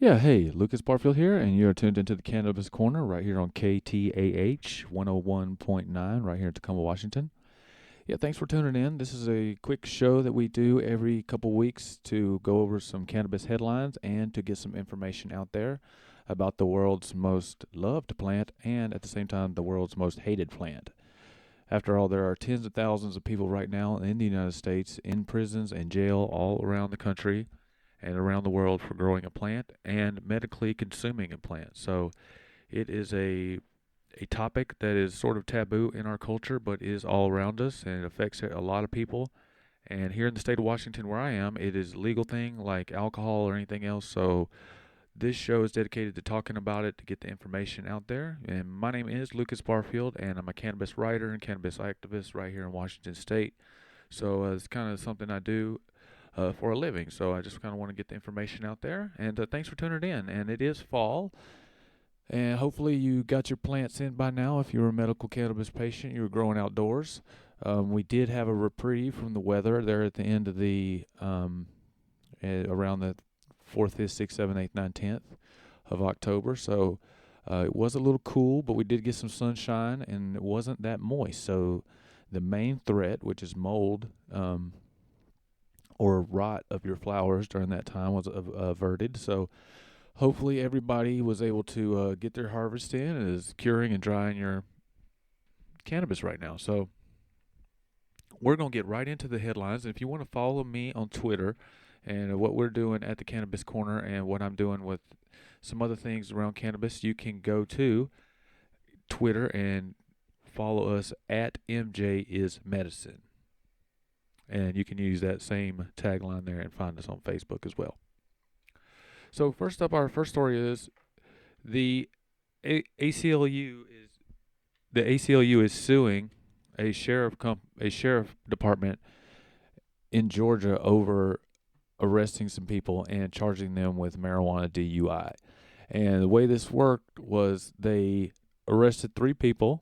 Yeah, hey, Lucas Barfield here, and you're tuned into the Cannabis Corner right here on KTAH 101.9 right here in Tacoma, Washington. Yeah, thanks for tuning in. This is a quick show that we do every couple weeks to go over some cannabis headlines and to get some information out there about the world's most loved plant and at the same time the world's most hated plant. After all, there are tens of thousands of people right now in the United States in prisons and jail all around the country and around the world for growing a plant and medically consuming a plant. So it is a topic that is sort of taboo in our culture, but is all around us and it affects a lot of people. And here in the state of Washington, where I am, it is a legal thing like alcohol or anything else. So this show is dedicated to talking about it to get the information out there. And my name is Lucas Barfield, and I'm a cannabis writer and cannabis activist right here in Washington State. So it's kind of something I do for a living. So I just kind of want to get the information out there. And thanks for tuning in. And it is fall. And hopefully you got your plants in by now. If you're a medical cannabis patient, you were growing outdoors. We did have a reprieve from the weather there at the end of around the 4th, 5th, 6th, 7th, 8th, 9th, 10th of October. So it was a little cool, but we did get some sunshine and it wasn't that moist. So the main threat, which is mold, or rot of your flowers during that time was averted. So hopefully everybody was able to get their harvest in and is curing and drying your cannabis right now. So we're going to get right into the headlines. And if you want to follow me on Twitter and what we're doing at the Cannabis Corner and what I'm doing with some other things around cannabis, you can go to Twitter and follow us at MJ is Medicine. And you can use that same tagline there and find us on Facebook as well. So first up, our first story is the ACLU is suing a sheriff department in Georgia over arresting some people and charging them with marijuana DUI. And the way this worked was they arrested 3 people.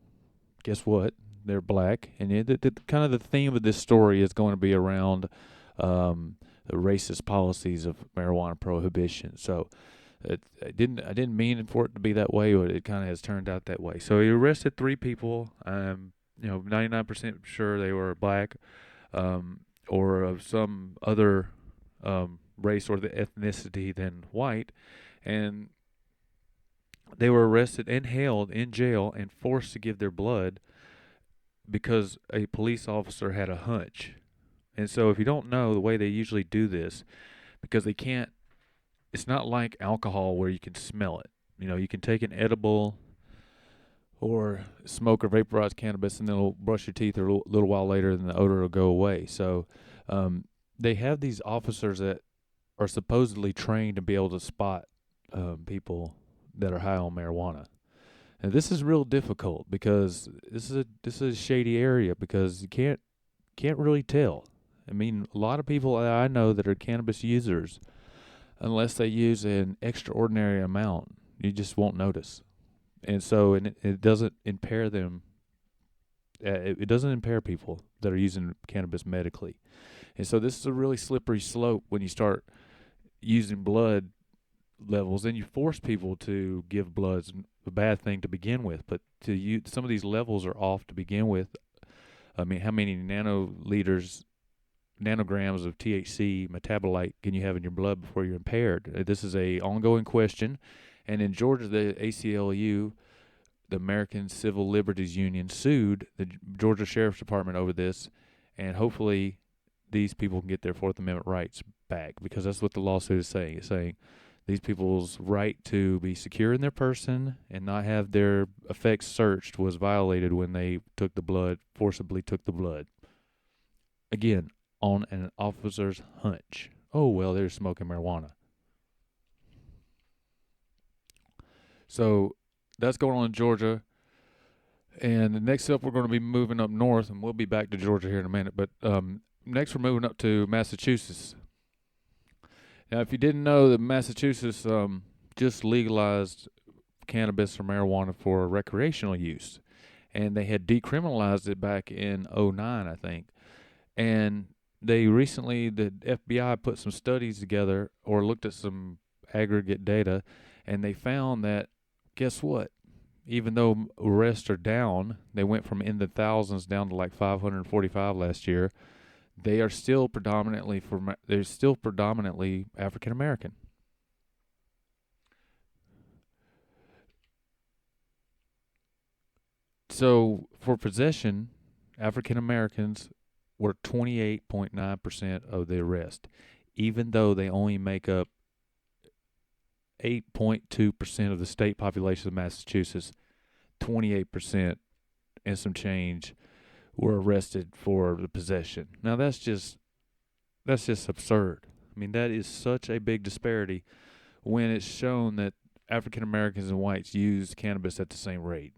Guess what? They're black, and kind of the theme of this story is going to be around the racist policies of marijuana prohibition. So I didn't mean for it to be that way, but it kind of has turned out that way. So he arrested 3 people. 99% sure they were black, or of some other race or the ethnicity than white, and they were arrested and held in jail and forced to give their blood because a police officer had a hunch. And so if you don't know the way they usually do this, because they can't, it's not like alcohol where you can smell it. You can take an edible or smoke or vaporize cannabis and then it'll brush your teeth a little while later and the odor will go away. So they have these officers that are supposedly trained to be able to spot people that are high on marijuana. And this is real difficult because this is a shady area because you can't really tell. I mean, a lot of people that I know that are cannabis users, unless they use an extraordinary amount, you just won't notice. And so it doesn't impair them. It doesn't impair people that are using cannabis medically. And so this is a really slippery slope when you start using blood levels, and you force people to give blood. It's a bad thing to begin with, but some of these levels are off to begin with. I mean, how many nanograms of THC metabolite can you have in your blood before you're impaired? This is a ongoing question, and in Georgia, the ACLU, the American Civil Liberties Union, sued the Georgia Sheriff's Department over this, and hopefully these people can get their Fourth Amendment rights back, because that's what the lawsuit is saying. It's saying these people's right to be secure in their person and not have their effects searched was violated when they forcibly took the blood. Again, on an officer's hunch. Oh, well, they're smoking marijuana. So that's going on in Georgia. And next up, we're going to be moving up north, and we'll be back to Georgia here in a minute. But next, we're moving up to Massachusetts. Now, if you didn't know, that Massachusetts just legalized cannabis or marijuana for recreational use, and they had decriminalized it back in '09, I think. And they recently, the FBI put some studies together or looked at some aggregate data, and they found that, guess what? Even though arrests are down, they went from in the thousands down to like 545 last year. They're still predominantly African American. So for possession, African Americans were 28.9% of the arrest, even though they only make up 8.2% of the state population of Massachusetts. 28% and some change were arrested for the possession. Now that's just absurd. I mean, that is such a big disparity when it's shown that African Americans and whites use cannabis at the same rate.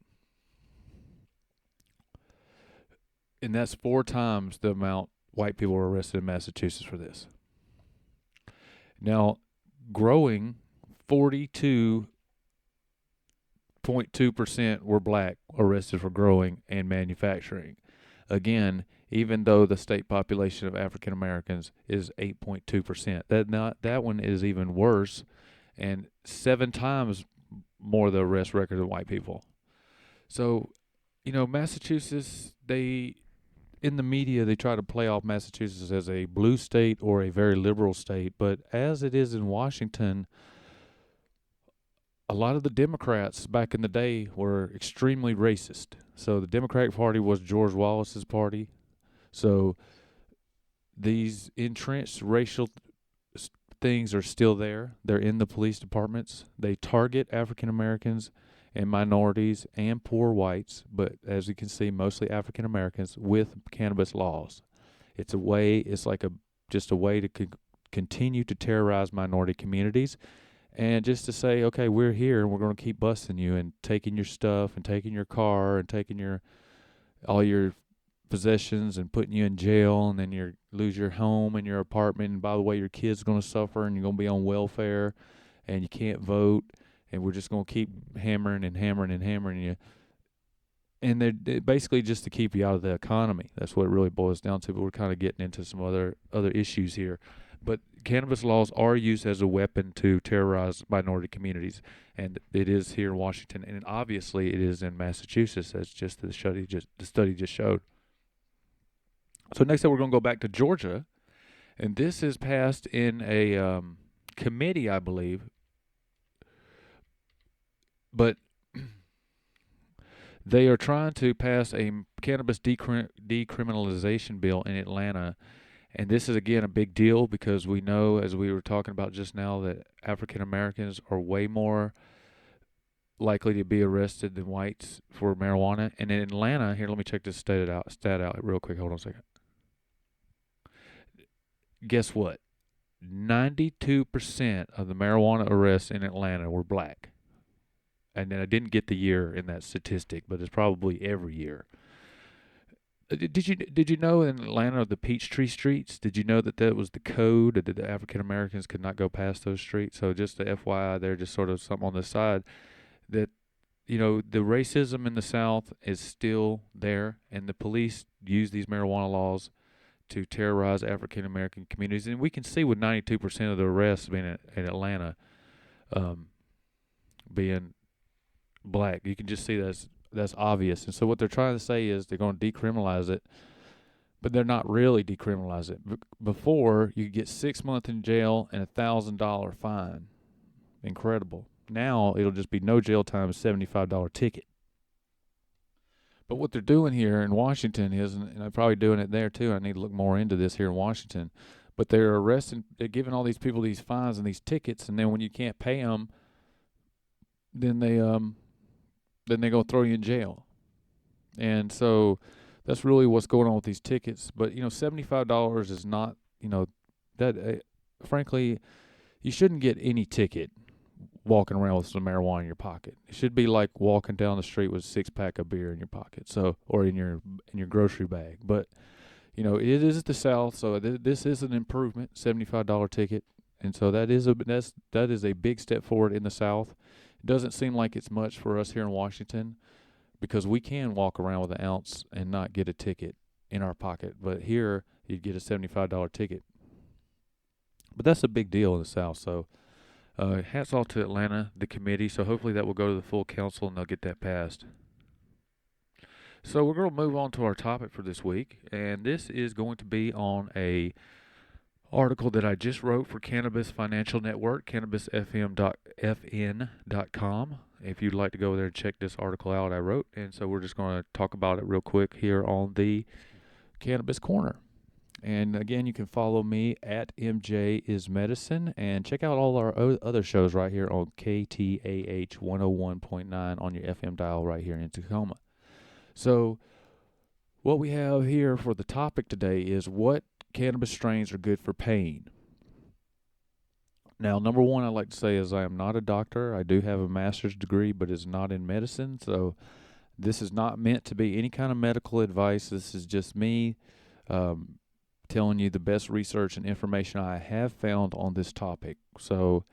And that's 4 times the amount white people were arrested in Massachusetts for this. Now, growing, 42.2% were black arrested for growing and manufacturing. Again, even though the state population of African Americans is 8.2%. That one is even worse, and 7 times more the arrest record of white people. So, Massachusetts, in the media, they try to play off Massachusetts as a blue state or a very liberal state, but as it is in Washington, a lot of the Democrats back in the day were extremely racist. So the Democratic Party was George Wallace's party. So these entrenched racial things are still there. They're in the police departments. They target African Americans and minorities and poor whites, but as you can see, mostly African Americans with cannabis laws. It's just a way to continue to terrorize minority communities, and just to say, okay, we're here and we're going to keep busting you and taking your stuff and taking your car and taking all your possessions and putting you in jail, and then you lose your home and your apartment, and by the way, your kid's going to suffer and you're going to be on welfare and you can't vote. And we're just going to keep hammering you. And they're basically just to keep you out of the economy. That's what it really boils down to. But we're kind of getting into some other issues here. But cannabis laws are used as a weapon to terrorize minority communities. And it is here in Washington. And obviously it is in Massachusetts. That's just the study just showed. So next up, we're going to go back to Georgia. And this is passed in a committee, I believe. But they are trying to pass a cannabis decriminalization bill in Atlanta. And this is, again, a big deal because we know, as we were talking about just now, that African Americans are way more likely to be arrested than whites for marijuana. And in Atlanta, here, let me check this stat out real quick. Hold on a second. Guess what? 92% of the marijuana arrests in Atlanta were black. And then I didn't get the year in that statistic, but it's probably every year. Did you know in Atlanta the Peachtree streets? Did you know that was the code that the African Americans could not go past those streets? So just the FYI there, just sort of something on the side, that the racism in the South is still there, and the police use these marijuana laws to terrorize African American communities. And we can see with 92% of the arrests being in Atlanta, being black, you can just see that's obvious. And so what they're trying to say is they're going to decriminalize it, but they're not really decriminalize it. Before, you could get 6 months in jail and $1,000 fine. Incredible. Now it'll just be no jail time, $75 ticket. But what they're doing here in Washington is, and they're probably doing it there too, I need to look more into this here in Washington, but they're giving all these people these fines and these tickets, and then when you can't pay them, then they're going to throw you in jail. And so that's really what's going on with these tickets. But, $75 is not, frankly, you shouldn't get any ticket walking around with some marijuana in your pocket. It should be like walking down the street with a 6-pack of beer in your pocket, or in your grocery bag. But, it is the South, so this is an improvement, $75 ticket. And so that is a big step forward in the South. It doesn't seem like it's much for us here in Washington because we can walk around with an ounce and not get a ticket in our pocket. But here, you'd get a $75 ticket. But that's a big deal in the South. So Hats off to Atlanta, the committee. So hopefully that will go to the full council and they'll get that passed. So we're going to move on to our topic for this week, and this is going to be on a article that I just wrote for Cannabis Financial Network, cannabisfm.fn.com. If you'd like to go there and check this article out I wrote, and so we're just going to talk about it real quick here on the Cannabis Corner. And again, you can follow me at MJ is Medicine, and check out all our other shows right here on KTAH 101.9 on your FM dial right here in Tacoma. So what we have here for the topic today is what cannabis strains are good for pain. Now, number one, I'd like to say is I am not a doctor. I do have a master's degree, but it's not in medicine. So this is not meant to be any kind of medical advice. This is just me telling you the best research and information I have found on this topic. So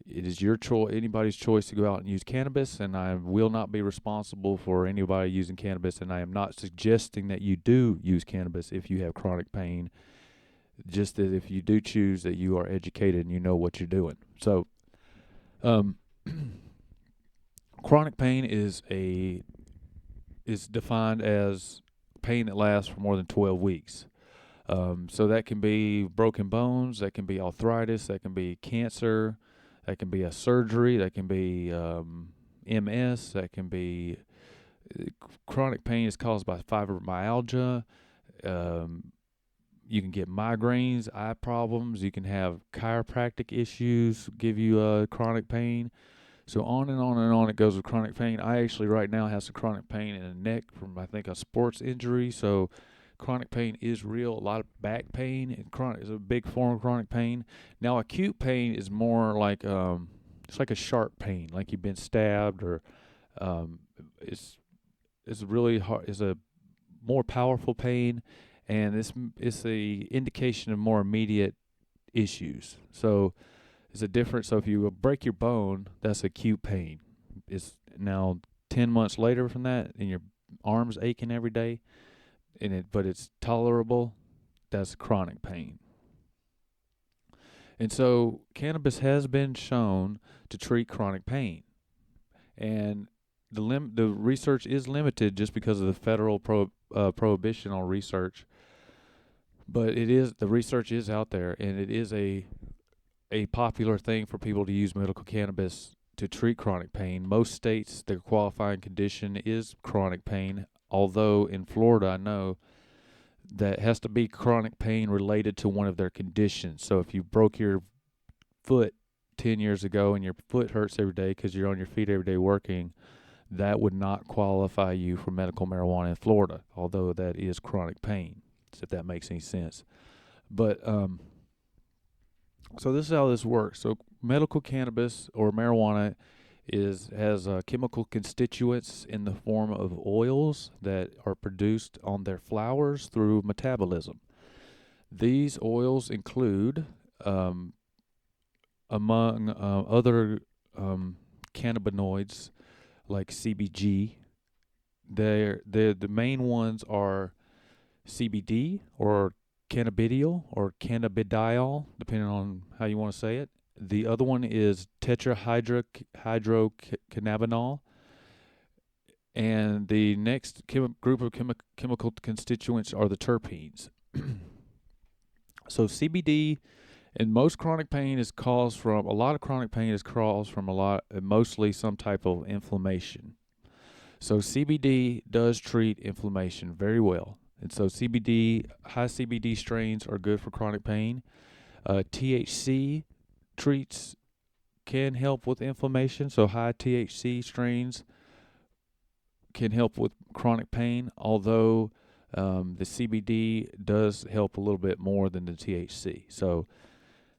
it is your choice, anybody's choice to go out and use cannabis, and I will not be responsible for anybody using cannabis, and I am not suggesting that you do use cannabis if you have chronic pain, just that if you do choose that you are educated and you know what you're doing. So chronic pain is defined as pain that lasts for more than 12 weeks. So that can be broken bones, that can be arthritis, that can be cancer, that can be a surgery, that can be MS, that can be chronic pain is caused by fibromyalgia. You can get migraines, eye problems. You can have chiropractic issues, give you chronic pain. So on and on and on it goes with chronic pain. I actually right now have some chronic pain in the neck from, I think, a sports injury. So chronic pain is real. A lot of back pain and chronic is a big form of chronic pain. Now, acute pain is more like it's like a sharp pain, like you've been stabbed, or it's really hard. It's a more powerful pain, and it's the indication of more immediate issues. So it's a difference. So if you break your bone, that's acute pain. It's now 10 months later from that, and your arm's aching every day. But it's tolerable, that's chronic pain. And so cannabis has been shown to treat chronic pain. And the research is limited just because of the federal prohibition on research. But the research is out there, and it is a popular thing for people to use medical cannabis to treat chronic pain. Most states, their qualifying condition is chronic pain. Although in Florida, I know that has to be chronic pain related to one of their conditions. So if you broke your foot 10 years ago and your foot hurts every day because you're on your feet every day working, that would not qualify you for medical marijuana in Florida, although that is chronic pain, if that makes any sense. But so this is how this works. So medical cannabis or marijuana has chemical constituents in the form of oils that are produced on their flowers through metabolism. These oils include, among other cannabinoids like CBG, the main ones are CBD or cannabidiol or cannabidiol, depending on how you want to say it. The other one is tetrahydrocannabinol. And the next group of chemical constituents are the terpenes. So CBD and most chronic pain is caused from, mostly some type of inflammation. So CBD does treat inflammation very well. And so high CBD strains are good for chronic pain. THC can help with inflammation, so high THC strains can help with chronic pain, although the CBD does help a little bit more than the THC. So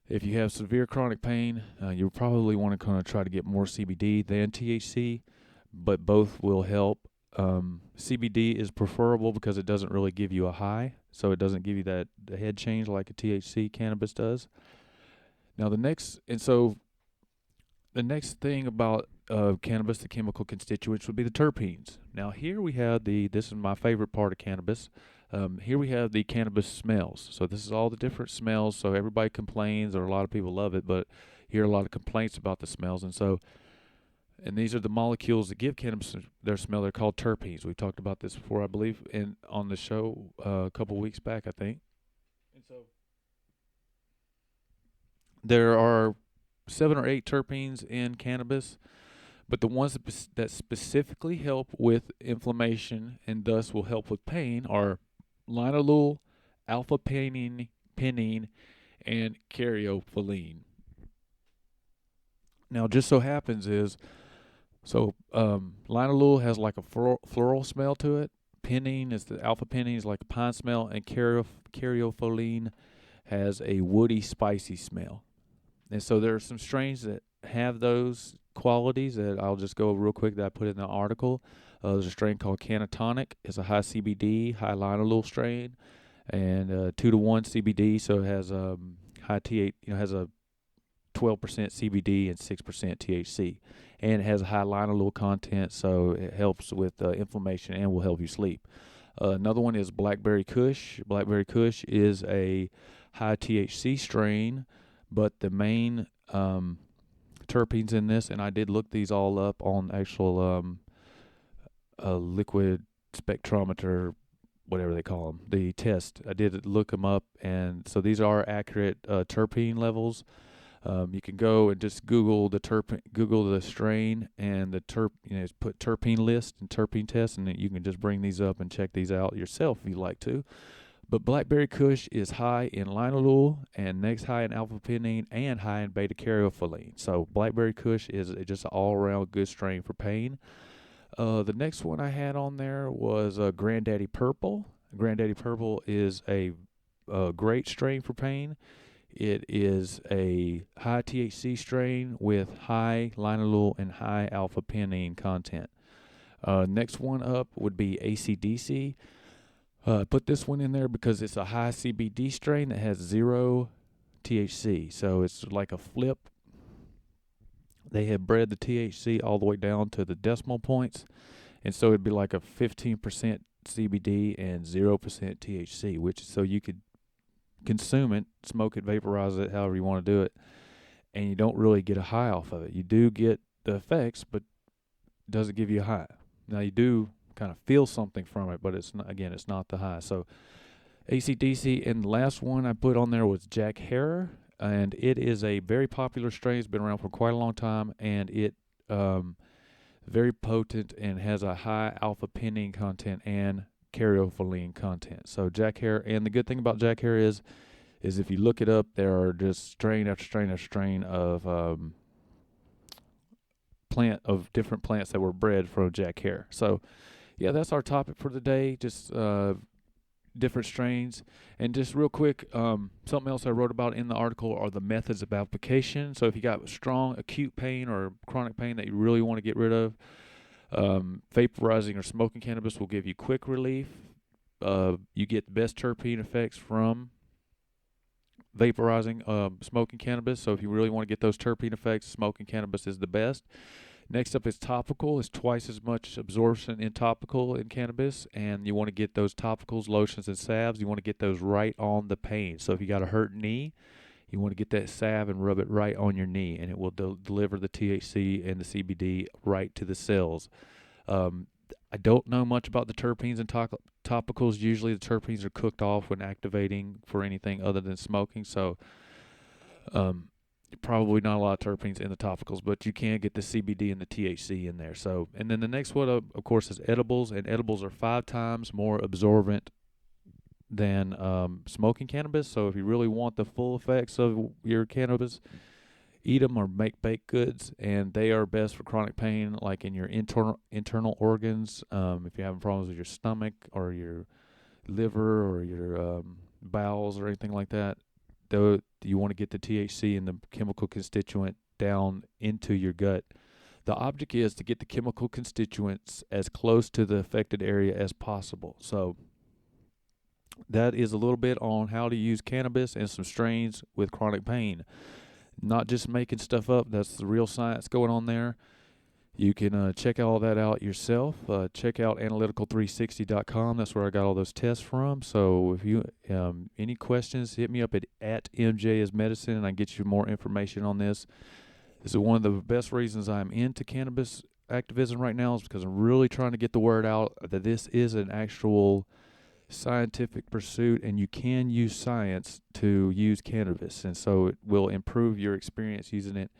if you have severe chronic pain, you probably want to kind of try to get more CBD than THC, but both will help. CBD is preferable because it doesn't really give you a high, so it doesn't give you the head change like a THC cannabis does. Now the next thing about cannabis, the chemical constituents, would be the terpenes. Now here we have this is my favorite part of cannabis. Here we have the cannabis smells. So this is all the different smells. So everybody complains, or a lot of people love it, but hear a lot of complaints about the smells. And these are the molecules that give cannabis their smell. They're called terpenes. We talked about this before, I believe, on the show a couple weeks back, I think. And so there are 7 or 8 terpenes in cannabis, but the ones that specifically help with inflammation and thus will help with pain are linalool, alpha-pinene, and caryophyllene. Now, just so happens linalool has like a floral smell to it. Pinene is the alpha-pinene is like a pine smell, and caryophyllene has a woody, spicy smell. And so there are some strains that have those qualities that I'll just go over real quick that I put in the article. There's a strain called Cannatonic. It's a high CBD, high linalool strain, and 2-to-1 CBD. So it has high TH, has a 12% CBD and 6% THC, and it has a high linalool content, so it helps with inflammation and will help you sleep. Another one is Blackberry Kush. Blackberry Kush is a high THC strain, but the main terpenes in this, and I did look these all up on actual liquid spectrometer, whatever they call them, the test. I did look them up, and so these are accurate terpene levels. You can go and just Google the strain and the put terpene list and terpene test, and then you can just bring these up and check these out yourself if you like to. But Blackberry Kush is high in linalool, and next high in alpha-pinene, and high in beta-caryophyllene. So Blackberry Kush is just an all-around good strain for pain. The next one I had on there was Granddaddy Purple. Granddaddy Purple is a great strain for pain. It is a high THC strain with high linalool and high alpha-pinene content. Next one up would be AC/DC. Put this one in there because it's a high CBD strain that has 0 THC. So it's like a flip. They have bred the THC all the way down to the decimal points. And so it'd be like a 15% CBD and 0% THC, so you could consume it, smoke it, vaporize it, however you want to do it, and you don't really get a high off of it. You do get the effects, but it doesn't give you a high. Now, you do kind of feel something from it, but it's not the high. So AC/DC, and the last one I put on there was Jack Herer, and it is a very popular strain. It's been around for quite a long time, and it very potent and has a high alpha-pinene content and caryophyllene content. So Jack Herer, and the good thing about Jack Herer is if you look it up, there are just strain after strain after strain of different plants that were bred from Jack Herer. So yeah, that's our topic for today. Just different strains. And just real quick, something else I wrote about in the article are the methods of application. So if you got strong acute pain or chronic pain that you really want to get rid of, vaporizing or smoking cannabis will give you quick relief. You get the best terpene effects from vaporizing, smoking cannabis. So if you really want to get those terpene effects, smoking cannabis is the best. Next up is topical. It's twice as much absorption in topical in cannabis, and you want to get those topicals, lotions, and salves. You want to get those right on the pain. So if you got a hurt knee, you want to get that salve and rub it right on your knee, and it will deliver the THC and the CBD right to the cells. I don't know much about the terpenes and topicals. Usually the terpenes are cooked off when activating for anything other than smoking, so probably not a lot of terpenes in the topicals, but you can get the CBD and the THC in there. So, and then the next one, of course, is edibles, and edibles are 5 times more absorbent than smoking cannabis. So if you really want the full effects of your cannabis, eat them or make baked goods, and they are best for chronic pain, like in your internal organs. If you're having problems with your stomach or your liver or your bowels or anything like that, though, you want to get the THC and the chemical constituent down into your gut. The object is to get the chemical constituents as close to the affected area as possible. So that is a little bit on how to use cannabis and some strains with chronic pain. Not just making stuff up. That's the real science going on there. You can check all that out yourself. Check out analytical360.com. That's where I got all those tests from. So if you any questions, hit me up at MJ is Medicine, and I get you more information on this. This is one of the best reasons I'm into cannabis activism right now, is because I'm really trying to get the word out that this is an actual scientific pursuit, and you can use science to use cannabis, and so it will improve your experience using it,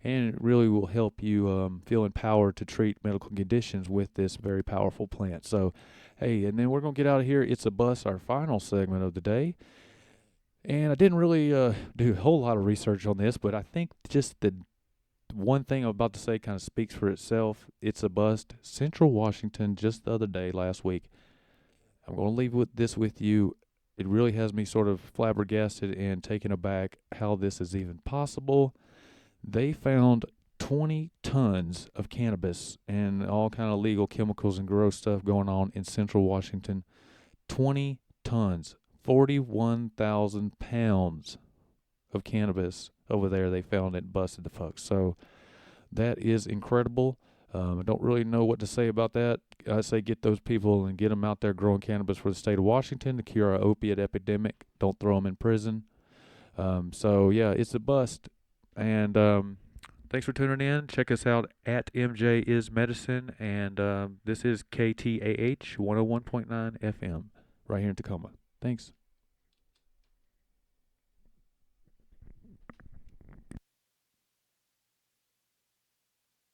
and it really will help you feel empowered to treat medical conditions with this very powerful plant. So, hey, and then we're going to get out of here. It's a bus, our final segment of the day. And I didn't really do a whole lot of research on this, but I think just the one thing I'm about to say kind of speaks for itself. It's a bust. Central Washington, just the other day, last week. I'm going to leave this with you. It really has me sort of flabbergasted and taken aback how this is even possible. They found 20 tons of cannabis and all kind of legal chemicals and gross stuff going on in Central Washington. 20 tons, 41,000 pounds of cannabis over there they found and busted the fuck. So that is incredible. I don't really know what to say about that. I say get those people and get them out there growing cannabis for the state of Washington to cure our opiate epidemic. Don't throw them in prison. So, yeah, it's a bust. And thanks for tuning in. Check us out at MJ is Medicine. And this is KTAH 101.9 FM right here in Tacoma. Thanks.